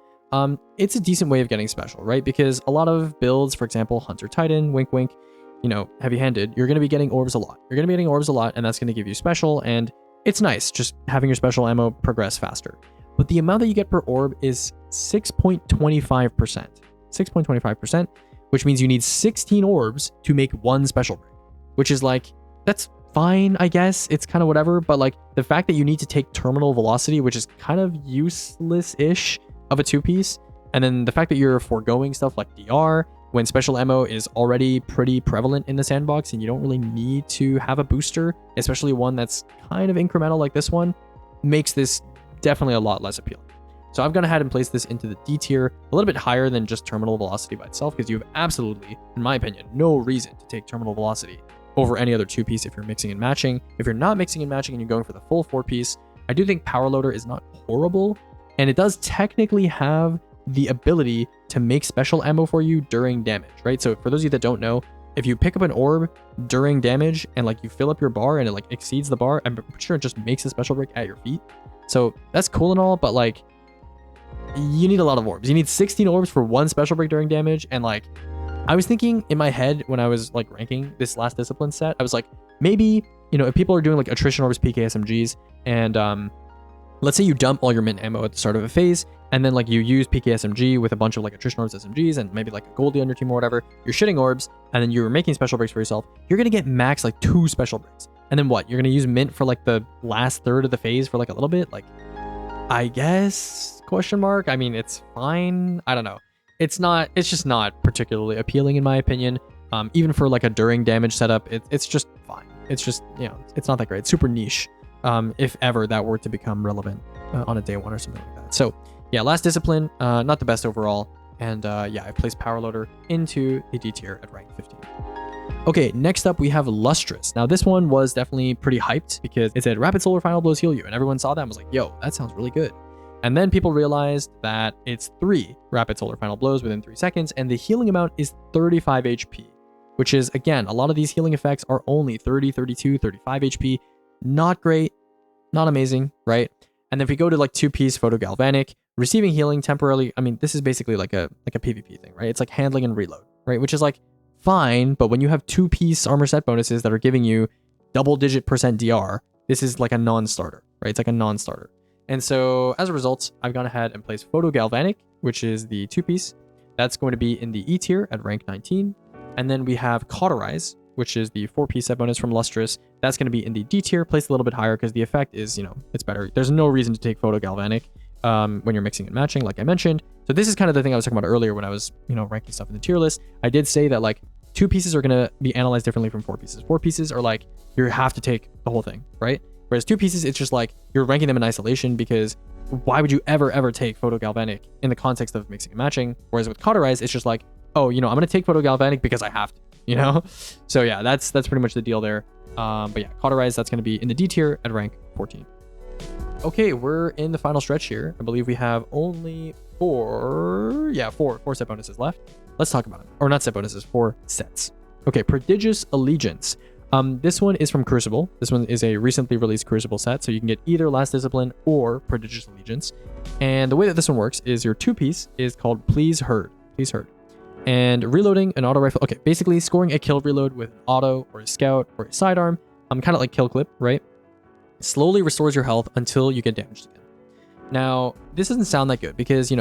It's a decent way of getting special, right? Because a lot of builds, for example, Hunter Titan, wink wink, you know, heavy-handed, you're going to be getting orbs a lot. You're going to be getting orbs a lot, and that's going to give you special, and it's nice just having your special ammo progress faster. But the amount that you get per orb is 6.25%. 6.25%, which means you need 16 orbs to make one special break, which is like, that's fine, I guess. It's kind of whatever, but like the fact that you need to take Terminal Velocity, which is kind of useless-ish of a 2-piece, and then the fact that you're foregoing stuff like DR when special ammo is already pretty prevalent in the sandbox and you don't really need to have a booster, especially one that's kind of incremental like this one, makes this definitely a lot less appealing. So I've gone ahead and placed this into the D tier, a little bit higher than just Terminal Velocity by itself, because you have absolutely, in my opinion, no reason to take Terminal Velocity over any other 2-piece if you're mixing and matching. If you're not mixing and matching and you're going for the full 4-piece, I do think Power Loader is not horrible, and it does technically have the ability to make special ammo for you during damage, right? So for those of you that don't know, if you pick up an orb during damage and like you fill up your bar and it like exceeds the bar, I'm sure it just makes a special break at your feet. So that's cool and all, but like you need a lot of orbs. You need 16 orbs for one special break during damage. And like I was thinking in my head when I was like ranking this Last Discipline set, I was like, maybe, you know, if people are doing like attrition orbs, PK SMGs, and let's say you dump all your mint ammo at the start of a phase, and then like you use PK SMG with a bunch of like attrition orbs SMGs and maybe like a Goldie on your team or whatever, you're shitting orbs, and then you're making special breaks for yourself, you're gonna get max like 2 special breaks. And then what? You're gonna use mint for like the last third of the phase for like a little bit? Like, I guess, question mark? I mean, it's fine. I don't know. It's just not particularly appealing in my opinion. Even for like a during damage setup, it's just fine. It's just, you know, it's not that great. It's super niche. If ever that were to become relevant on a day one or something like that. So yeah, Last Discipline, not the best overall. And yeah, I placed Power Loader into the D tier at rank 15. Okay, next up we have Lustrous. Now this one was definitely pretty hyped because it said Rapid Solar Final Blows heal you, and everyone saw that and was like, yo, that sounds really good. And then people realized that it's 3 Rapid Solar Final Blows within 3 seconds, and the healing amount is 35 HP, which is, again, a lot of these healing effects are only 30, 32, 35 HP. Not great, not amazing, right? And then if we go to like 2-piece Photo Galvanic, receiving healing temporarily, I mean, this is basically like a PvP thing, right? It's like handling and reload, right? Which is like fine, but when you have 2-piece armor set bonuses that are giving you double-digit % DR, this is like a non-starter, right? It's like a non-starter. And so as a result, I've gone ahead and placed Photo Galvanic, which is the 2-piece. That's going to be in the E tier at rank 19. And then we have Cauterize, which is the 4-piece set bonus from Lustrous. That's going to be in the D tier, placed a little bit higher because the effect is, you know, it's better. There's no reason to take Photo Galvanic. when you're mixing and matching, like I mentioned. So this is kind of the thing I was talking about earlier when I was, ranking stuff in the tier list. I did say that like 2 pieces are going to be analyzed differently from 4 pieces. 4 pieces are like, you have to take the whole thing, right? Whereas 2 pieces, it's just like you're ranking them in isolation, because why would you ever take photogalvanic in the context of mixing and matching? Whereas with cauterize, it's just like, oh, I'm going to take photogalvanic because I have to, So yeah, that's pretty much the deal there. But yeah, cauterize, that's going to be in the D tier at rank 14. Okay, we're in the final stretch here. I believe we have only 4 set bonuses left. Let's talk about them. Or not set bonuses, 4 sets. Okay, Prodigious Allegiance. This one is from Crucible. This one is a recently released Crucible set, so you can get either Last Discipline or Prodigious Allegiance. And the way that this one works is your 2-piece is called Please Heard. And reloading an auto rifle. Okay, basically scoring a kill reload with an auto or a scout or a sidearm. Kind of like kill clip, right? Slowly restores your health until you get damaged again. Now, this doesn't sound that good because,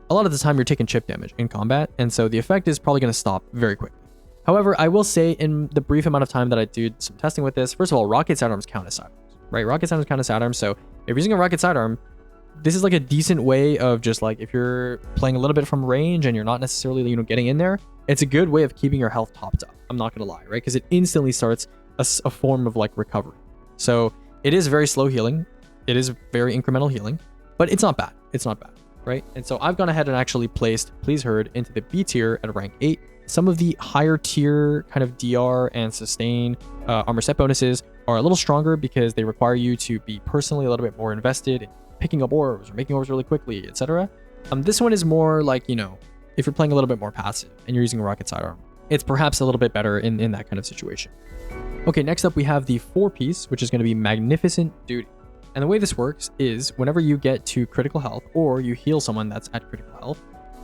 a lot of the time you're taking chip damage in combat, and so the effect is probably going to stop very quickly. However, I will say in the brief amount of time that I did some testing with this, first of all, rocket sidearms count as sidearms, right? Rocket sidearms count as sidearms, so if you're using a rocket sidearm, this is like a decent way of just like, if you're playing a little bit from range and you're not necessarily, getting in there, it's a good way of keeping your health topped up. I'm not going to lie, right? Because it instantly starts a form of like recovery. So it is very slow healing. It is very incremental healing, but it's not bad. Right? And so I've gone ahead and actually placed Please Heard into the B tier at rank 8. Some of the higher tier kind of DR and sustain armor set bonuses are a little stronger because they require you to be personally a little bit more invested in picking up orbs or making orbs really quickly, etc. This one is more like, if you're playing a little bit more passive and you're using a rocket sidearm, it's perhaps a little bit better in that kind of situation. Okay, next up we have the 4-piece, which is going to be Magnificent Duty. And the way this works is whenever you get to critical health or you heal someone that's at critical health,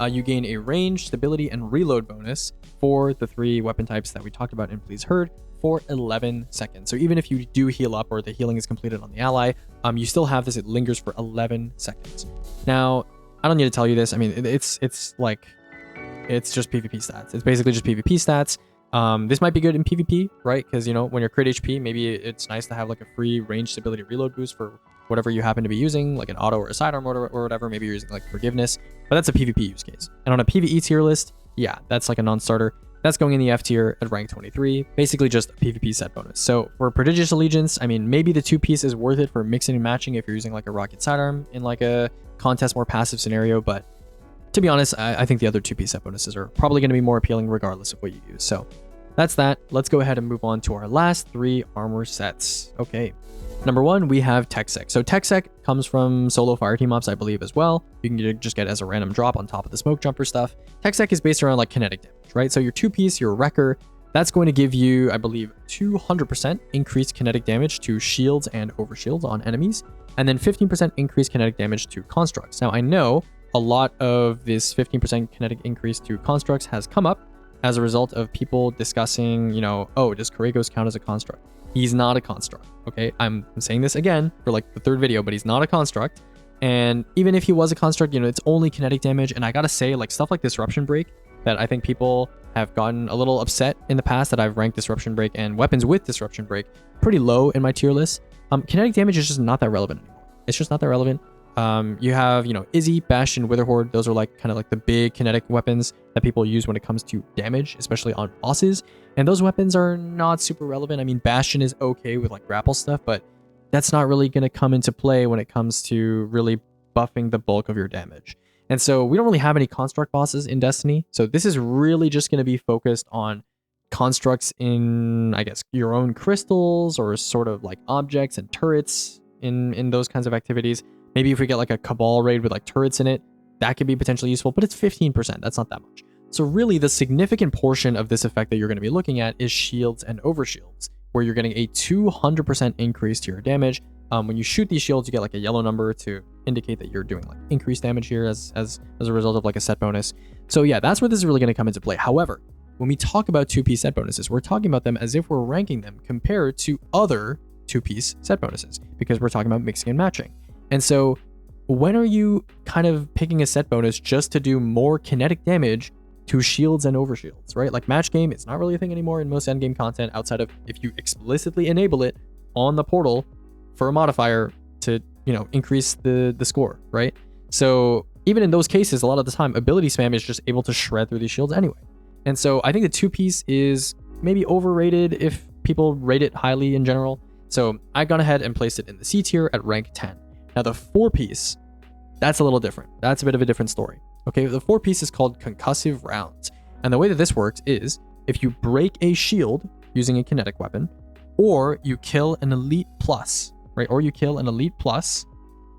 you gain a range, stability, and reload bonus for the 3 weapon types that we talked about in Please Heard for 11 seconds. So even if you do heal up or the healing is completed on the ally, you still have this. It lingers for 11 seconds. Now, I don't need to tell you this. I mean, it's just PvP stats. It's basically just PvP stats. This might be good in PvP, right? Because, when you're crit HP, maybe it's nice to have like a free range, stability, reload boost for whatever you happen to be using, like an auto or a sidearm or whatever. Maybe you're using like Forgiveness, but that's a PvP use case. And on a PvE tier list, yeah, that's like a non-starter. That's going in the F tier at rank 23, basically just a PvP set bonus. So for Prodigious Allegiance, I mean, maybe the 2-piece is worth it for mixing and matching if you're using like a rocket sidearm in like a contest, more passive scenario, but to be honest, I think the other 2-piece set bonuses are probably going to be more appealing regardless of what you use. So that's that. Let's go ahead and move on to our last 3 armor sets. Okay. Number 1, we have Techsec. So Techsec comes from solo fireteam ops, I believe, as well. You can just get it as a random drop on top of the smoke jumper stuff. Techsec is based around like kinetic damage, right? So your 2-piece, your Wrecker, that's going to give you, I believe, 200% increased kinetic damage to shields and overshields on enemies, and then 15% increased kinetic damage to constructs. Now, I know a lot of this 15% kinetic increase to constructs has come up as a result of people discussing, oh, does Corregos count as a construct? He's not a construct, okay? I'm saying this again for like the 3rd video, but he's not a construct. And even if he was a construct, it's only kinetic damage. And I gotta say, like stuff like Disruption Break that I think people have gotten a little upset in the past that I've ranked Disruption Break and weapons with Disruption Break pretty low in my tier list. Kinetic damage is just not that relevant anymore. It's just not that relevant. You have, Izzy, Bastion, Witherhoard. Those are like kind of like the big kinetic weapons that people use when it comes to damage, especially on bosses. And those weapons are not super relevant. I mean, Bastion is okay with like grapple stuff, but that's not really going to come into play when it comes to really buffing the bulk of your damage. And so we don't really have any construct bosses in Destiny. So this is really just going to be focused on constructs in, I guess, your own crystals or sort of like objects and turrets in those kinds of activities. Maybe if we get like a Cabal raid with like turrets in it, that could be potentially useful, but it's 15%. That's not that much. So really the significant portion of this effect that you're going to be looking at is shields and overshields, where you're getting a 200% increase to your damage. When you shoot these shields, you get like a yellow number to indicate that you're doing like increased damage here as a result of like a set bonus. So yeah, that's where this is really going to come into play. However, when we talk about 2-piece set bonuses, we're talking about them as if we're ranking them compared to other 2-piece set bonuses, because we're talking about mixing and matching. And so when are you kind of picking a set bonus just to do more kinetic damage to shields and overshields, right? Like match game, it's not really a thing anymore in most endgame content outside of if you explicitly enable it on the portal for a modifier to, increase the score, right? So even in those cases, a lot of the time, ability spam is just able to shred through these shields anyway. And so I think the 2-piece is maybe overrated if people rate it highly in general. So I've gone ahead and placed it in the C tier at rank 10. Now the 4-piece, that's a little different. That's a bit of a different story. Okay, the 4-piece is called Concussive Rounds. And the way that this works is if you break a shield using a kinetic weapon, or you kill an elite plus, right? Or you kill an elite plus,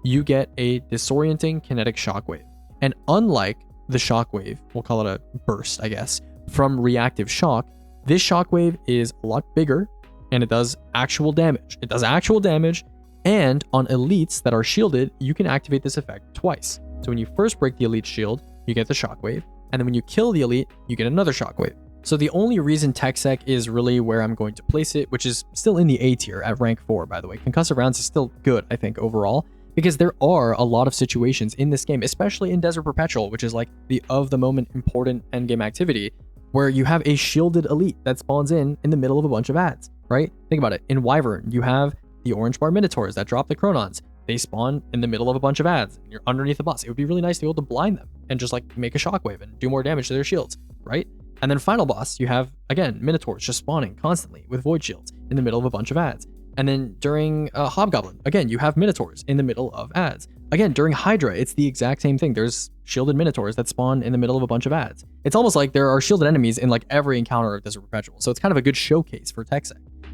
you get a disorienting kinetic shockwave. And unlike the shockwave, we'll call it a burst, I guess, from reactive shock, this shockwave is a lot bigger and it does actual damage. It does actual damage, and on elites that are shielded, you can activate this effect twice. So when you first break the elite shield, you get the shockwave, and then when you kill the elite, you get another shockwave. So the only reason Techsec is really where I'm going to place it, which is still in the A tier at rank 4, by the way. Concussive Rounds is still good, I think, overall, because there are a lot of situations in this game, especially in Desert Perpetual, which is like the of the moment important endgame activity, where you have a shielded elite that spawns in the middle of a bunch of ads, right? Think about it. In Wyvern, you have the orange bar Minotaurs that drop the Chronons. They spawn in the middle of a bunch of ads, and you're underneath the boss. It would be really nice to be able to blind them and just like make a shockwave and do more damage to their shields, right? And then final boss, you have, again, Minotaurs just spawning constantly with void shields in the middle of a bunch of ads. And then during Hobgoblin, again, you have Minotaurs in the middle of ads. Again, during Hydra, it's the exact same thing. There's shielded Minotaurs that spawn in the middle of a bunch of ads. It's almost like there are shielded enemies in like every encounter of Desert Perpetual. So it's kind of a good showcase for Techsec.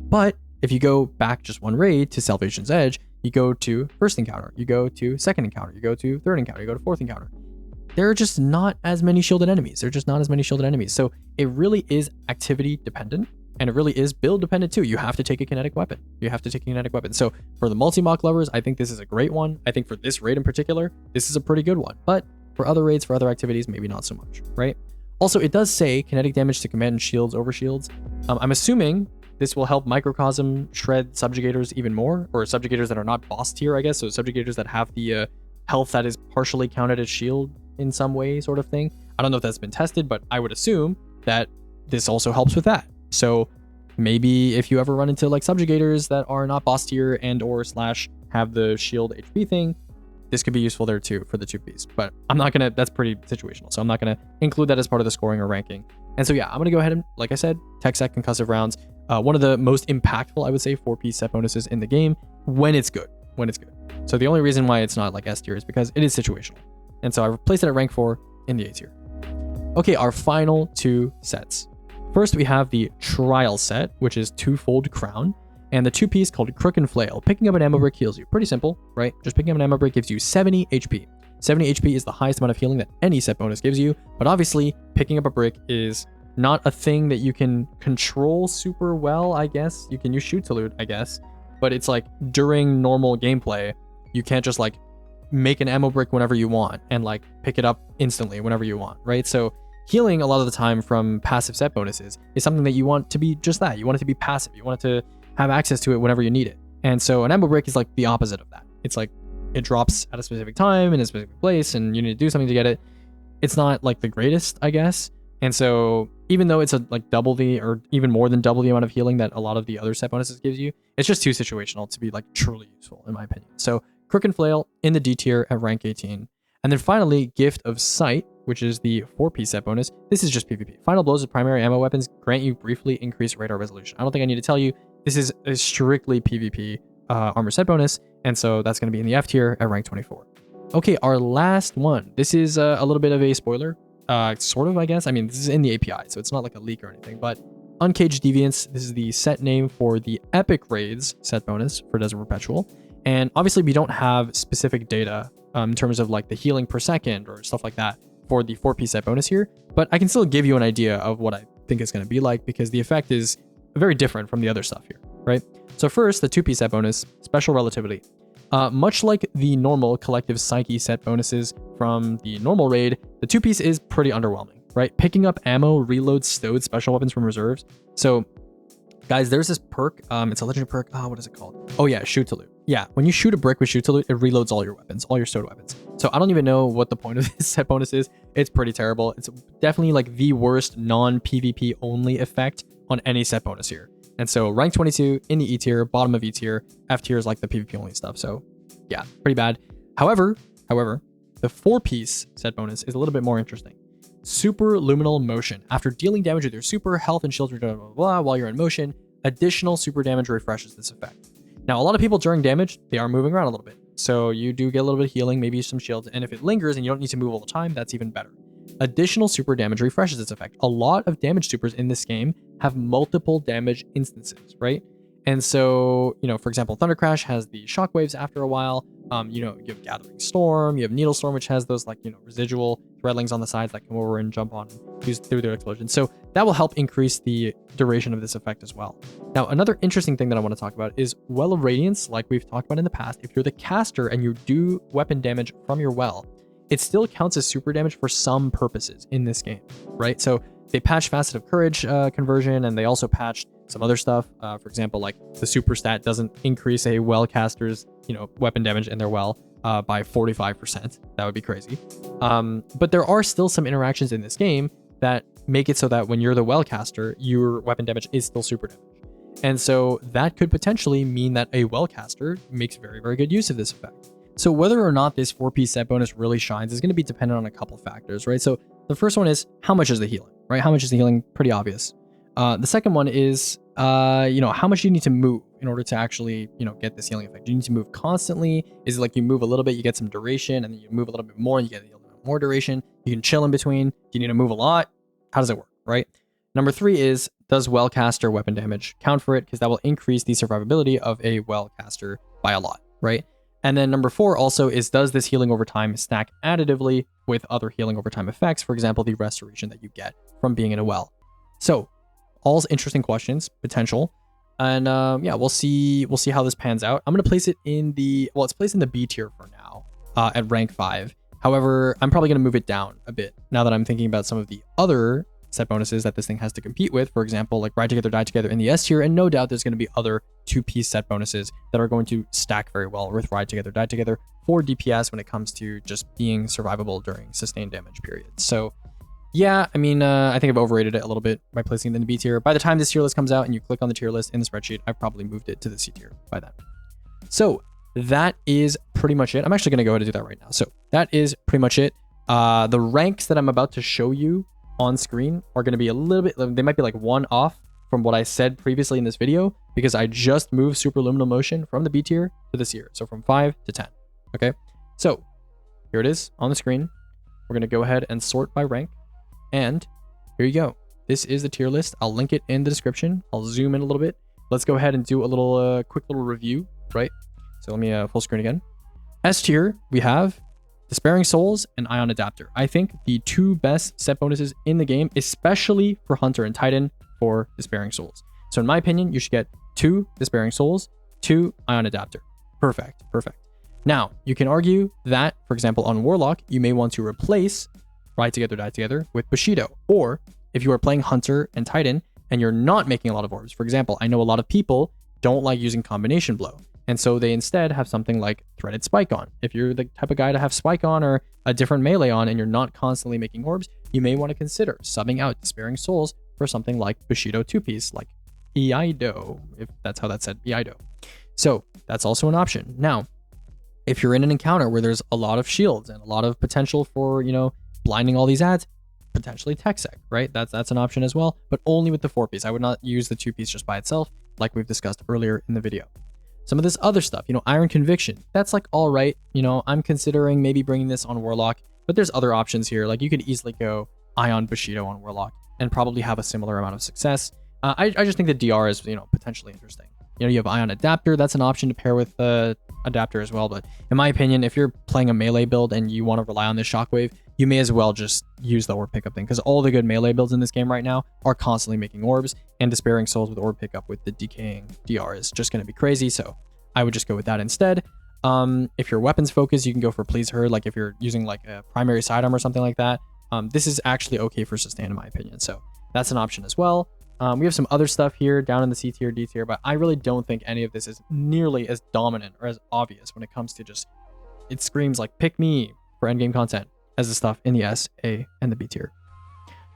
But if you go back just one raid to Salvation's Edge, you go to first encounter, you go to second encounter, you go to third encounter, you go to fourth encounter. There are just not as many shielded enemies. There are just not as many shielded enemies. So it really is activity dependent, and it really is build dependent too. You have to take a kinetic weapon. You have to take a kinetic weapon. So for the multi-mock lovers, I think this is a great one. I think for this raid in particular, this is a pretty good one. But for other raids, for other activities, maybe not so much, right? Also, it does say kinetic damage to command and shields over shields. I'm assuming this will help Microcosm shred subjugators even more, or subjugators that are not boss tier, I guess. So subjugators that have the health that is partially counted as shield in some way, sort of thing. I don't know if that's been tested, but I would assume that this also helps with that. So maybe if you ever run into like subjugators that are not boss tier and or slash have the shield HP thing, this could be useful there too for the 2-piece. But I'm not gonna, that's pretty situational. So I'm not gonna include that as part of the scoring or ranking. And so yeah, I'm gonna go ahead and, like I said, Techsec Concussive Rounds, one of the most impactful, I would say, 4-piece set bonuses in the game when it's good. So the only reason why it's not like S tier is because it is situational. And so I've placed it at rank 4 in the A tier. Okay, our final 2 sets. First, we have the Trial set, which is Twofold Crown, and the 2-piece called Crook and Flail. Picking up an ammo brick heals you. Pretty simple, right? Just picking up an ammo brick gives you 70 HP. 70 HP is the highest amount of healing that any set bonus gives you, but obviously, picking up a brick is not a thing that you can control super well, I guess. You can use shoot to loot, I guess, but it's like during normal gameplay, you can't just like make an ammo brick whenever you want and like pick it up instantly whenever you want, right? So healing a lot of the time from passive set bonuses is something that you want to be just that. You want it to be passive. You want it to have access to it whenever you need it. And so an ammo brick is like the opposite of that. It's like it drops at a specific time in a specific place and you need to do something to get it. It's not like the greatest, I guess. And so even though it's a like double the or even more than double the amount of healing that a lot of the other set bonuses gives you, it's just too situational to be like truly useful in my opinion. So Crook and Flail in the D tier at rank 18. And then finally, Gift of Sight, which is the 4-piece set bonus. This is just PvP. Final blows with primary ammo weapons grant you briefly increased radar resolution. I don't think I need to tell you, this is a strictly PvP armor set bonus, and so that's going to be in the F tier at rank 24. Okay, our last one. This is a little bit of a spoiler, sort of, I guess. I mean, this is in the API, so it's not like a leak or anything, but Uncaged Deviants, this is the set name for the Epic Raids set bonus for Desert Perpetual. And obviously, we don't have specific data in terms of like the healing per second or stuff like that for the 4-piece set bonus here, but I can still give you an idea of what I think it's going to be like because the effect is very different from the other stuff here, right? So first, the 2-piece set bonus, Special Relativity. Much like the normal collective Psyche set bonuses from the normal raid, the 2-piece is pretty underwhelming, right? Picking up ammo reloads stowed special weapons from reserves. So guys, there's this perk, it's a legendary perk, what is it called? Oh yeah, Shoot to Loot. Yeah, when you shoot a brick with Shoot to Loot, it reloads all your weapons, all your stowed weapons. So I don't even know what the point of this set bonus is. It's pretty terrible. It's definitely like the worst non-PvP only effect on any set bonus here. And so rank 22 in the E tier, bottom of E tier, F tier is like the PvP only stuff. So yeah, pretty bad. However, The 4-piece set bonus is a little bit more interesting. Super luminal motion. After dealing damage with your super, health and shield, blah, blah, blah, while you're in motion, additional super damage refreshes this effect. Now, a lot of people during damage, they are moving around a little bit. So you do get a little bit of healing, maybe some shields, and if it lingers and you don't need to move all the time, that's even better. Additional super damage refreshes this effect. A lot of damage supers in this game have multiple damage instances, right? And so, for example, Thunder Crash has the shockwaves after a while. You have Gathering Storm, you have Needle Storm, which has those residual threadlings on the sides that come over and jump on through their explosion. So that will help increase the duration of this effect as well. Now, another interesting thing that I want to talk about is Well of Radiance, like we've talked about in the past. If you're the caster and you do weapon damage from your well, it still counts as super damage for some purposes in this game, right? So they patched Facet of Courage conversion, and they also patched some other stuff. For example, like the super stat doesn't increase a well caster's weapon damage in their well by 45%. That would be crazy. But there are still some interactions in this game that make it so that when you're the well caster, your weapon damage is still super damage. And so that could potentially mean that a well caster makes very, very good use of this effect. So whether or not this 4-piece set bonus really shines is going to be dependent on a couple factors, right? So the first one is how much is the healing, right? How much is the healing? Pretty obvious. The second one is, how much you need to move in order to actually, get this healing effect. Do you need to move constantly? Is it like you move a little bit, you get some duration, and then you move a little bit more and you get a little bit more duration? You can chill in between. Do you need to move a lot? How does it work, right? Number 3 is, does well caster weapon damage count for it? Because that will increase the survivability of a well caster by a lot, right? And then number 4 also is, does this healing over time stack additively with other healing over time effects? For example, the restoration that you get from being in a well. So all's interesting questions, potential. And we'll see how this pans out. I'm going to place it in it's placed in the B tier for now at rank 5. However, I'm probably going to move it down a bit now that I'm thinking about some of the other set bonuses that this thing has to compete with. For example, like Ride Together, Die Together in the S tier, and no doubt there's going to be other 2-piece set bonuses that are going to stack very well with Ride Together, Die Together for DPS when it comes to just being survivable during sustained damage periods. So yeah, I mean, I think I've overrated it a little bit by placing it in the B tier. By the time this tier list comes out and you click on the tier list in the spreadsheet, I've probably moved it to the C tier by then. So that is pretty much it. I'm actually going to go ahead and do that right now. So that is pretty much it. The ranks that I'm about to show you on screen are going to be a little bit, they might be like one off from what I said previously in this video, because I just moved superluminal motion from the B tier to the C tier. So from 5 to 10. Okay. So here it is on the screen. We're going to go ahead and sort by rank. And here you go. This is the tier list. I'll link it in the description. I'll zoom in a little bit. Let's go ahead and do a little quick little review, right? So let me full screen again. S tier, we have Despairing Souls and AION Adapter. I think the 2 best set bonuses in the game, especially for Hunter and Titan, for Despairing Souls. So in my opinion, you should get 2 Despairing Souls, 2 AION Adapter. Perfect. Now, you can argue that, for example, on Warlock, you may want to replace Ride Together, Die Together with Bushido. Or if you are playing Hunter and Titan and you're not making a lot of orbs, for example, I know a lot of people don't like using Combination Blow. And so they instead have something like Threaded Spike on. If you're the type of guy to have Spike on or a different melee on and you're not constantly making orbs, you may want to consider subbing out Despairing Souls for something like Bushido 2-piece, like AION, if that's how that's said, AION. So that's also an option. Now, if you're in an encounter where there's a lot of shields and a lot of potential for, blinding all these ads, potentially Techsec, right? That's an option as well, but only with the 4-piece. I would not use the 2-piece just by itself, like we've discussed earlier in the video. Some of this other stuff, Iron Conviction, that's like all right. I'm considering maybe bringing this on Warlock, but there's other options here. Like you could easily go AION Bushido on Warlock and probably have a similar amount of success. I just think the DR is, potentially interesting. You have AION Adapter. That's an option to pair with Adapter as well. But in my opinion, if you're playing a melee build and you want to rely on this Shockwave, you may as well just use the orb pickup thing, because all the good melee builds in this game right now are constantly making orbs, and Despairing Souls with orb pickup with the decaying DR is just going to be crazy. So I would just go with that instead. If you're weapons focused, you can go for Please Her. Like if you're using like a primary sidearm or something like that, this is actually okay for sustain in my opinion. So that's an option as well. We have some other stuff here down in the C tier, D tier, but I really don't think any of this is nearly as dominant or as obvious when it comes to just, it screams like pick me for endgame content as the stuff in the S, A, and the B tier.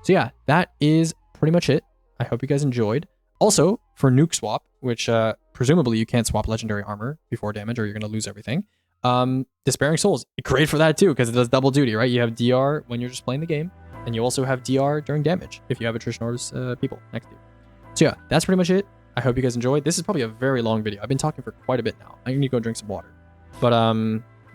So yeah, that is pretty much it. I hope you guys enjoyed. Also, for Nuke Swap, which presumably you can't swap legendary armor before damage or you're going to lose everything, Despairing Souls, great for that too, because it does double duty, right? You have DR when you're just playing the game, and you also have DR during damage if you have attrition orders people next to you. So yeah, that's pretty much it. I hope you guys enjoyed. This is probably a very long video. I've been talking for quite a bit now. I need to go drink some water. But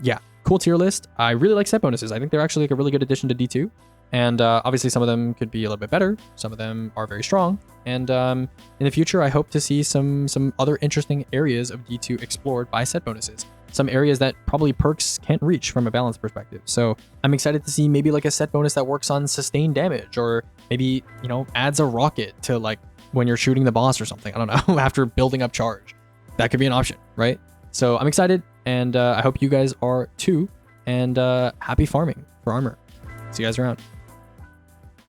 yeah, cool tier list. I really like set bonuses. I think they're actually like a really good addition to D2. And obviously some of them could be a little bit better. Some of them are very strong. And in the future, I hope to see some other interesting areas of D2 explored by set bonuses. Some areas that probably perks can't reach from a balance perspective. So I'm excited to see maybe like a set bonus that works on sustained damage, or maybe, you know, adds a rocket to like when you're shooting the boss or something. I don't know, after building up charge. That could be an option, right? So I'm excited, and I hope you guys are too. And happy farming for armor. See you guys around.